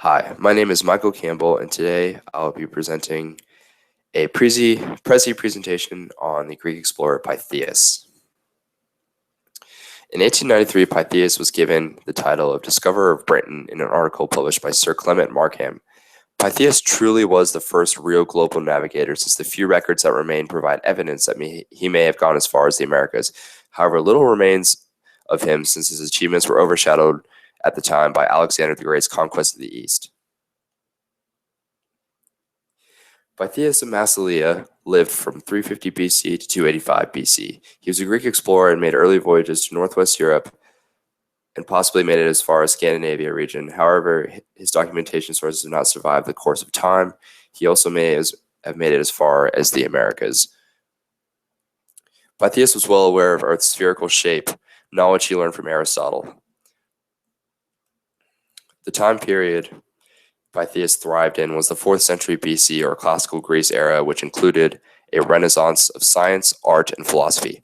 Hi, my name is Michael Campbell, and today I'll be presenting a Prezi presentation on the Greek explorer Pytheas. In 1893, Pytheas was given the title of Discoverer of Britain in an article published by Sir Clement Markham. Pytheas truly was the first real global navigator, since the few records that remain provide evidence that he may have gone as far as the Americas. However, little remains of him, since his achievements were overshadowed at the time by Alexander the Great's conquest of the East. Pytheas of Massilia lived from 350 BC to 285 BC. He was a Greek explorer and made early voyages to northwest Europe and possibly made it as far as Scandinavia region. However, his documentation sources have not survived the course of time. He also may have made it as far as the Americas. Pytheas was well aware of Earth's spherical shape, knowledge he learned from Aristotle. The time period Pytheas thrived in was the 4th century BC, or Classical Greece era, which included a renaissance of science, art, and philosophy.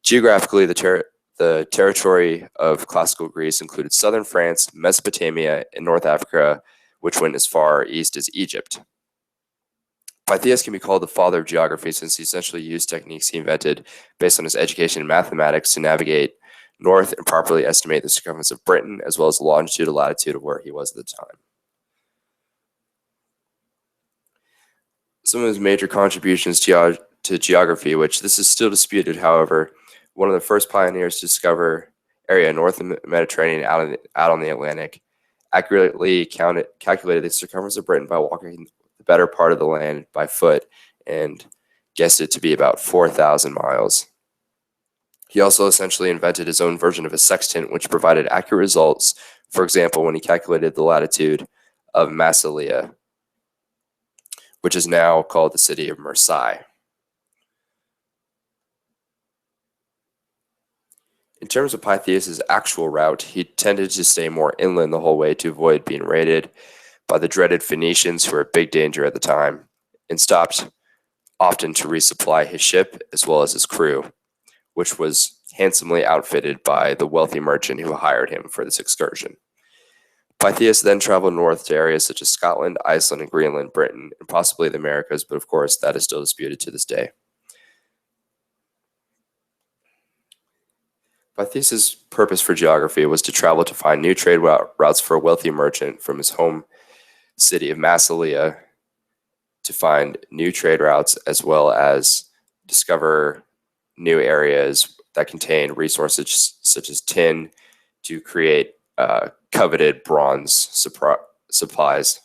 Geographically, the territory of Classical Greece included southern France, Mesopotamia, and North Africa, which went as far east as Egypt. Pytheas can be called the father of geography, since he essentially used techniques he invented based on his education in mathematics to navigate north and properly estimate the circumference of Britain, as well as the longitude and latitude of where he was at the time. Some of his major contributions to geography, which this is still disputed, however, one of the first pioneers to discover area north of the Mediterranean out on the Atlantic, accurately calculated the circumference of Britain by walking the better part of the land by foot and guessed it to be about 4,000 miles. He also essentially invented his own version of a sextant, which provided accurate results. For example, when he calculated the latitude of Massilia, which is now called the city of Marseille. In terms of Pytheas' actual route, he tended to stay more inland the whole way to avoid being raided by the dreaded Phoenicians, who were a big danger at the time, and stopped often to resupply his ship as well as his crew, which was handsomely outfitted by the wealthy merchant who hired him for this excursion. Pytheas then traveled north to areas such as Scotland, Iceland, and Greenland, Britain, and possibly the Americas, but of course that is still disputed to this day. Pytheas' purpose for geography was to travel to find new trade routes for a wealthy merchant from his home city of Massilia, to find new trade routes as well as discover new areas that contain resources such as tin to create coveted bronze supplies.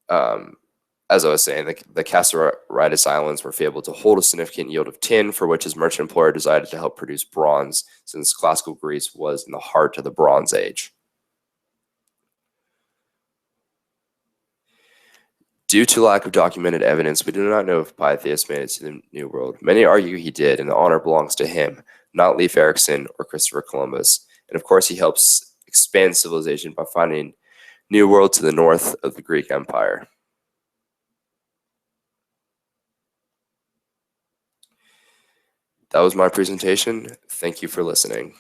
As I was saying, the Castoritis Islands were able to hold a significant yield of tin, for which his merchant employer decided to help produce bronze, since classical Greece was in the heart of the Bronze Age. Due to lack of documented evidence, we do not know if Pytheas made it to the New World. Many argue he did, and the honor belongs to him, not Leif Erikson or Christopher Columbus. And of course, he helps expand civilization by finding New World to the north of the Greek Empire. That was my presentation. Thank you for listening.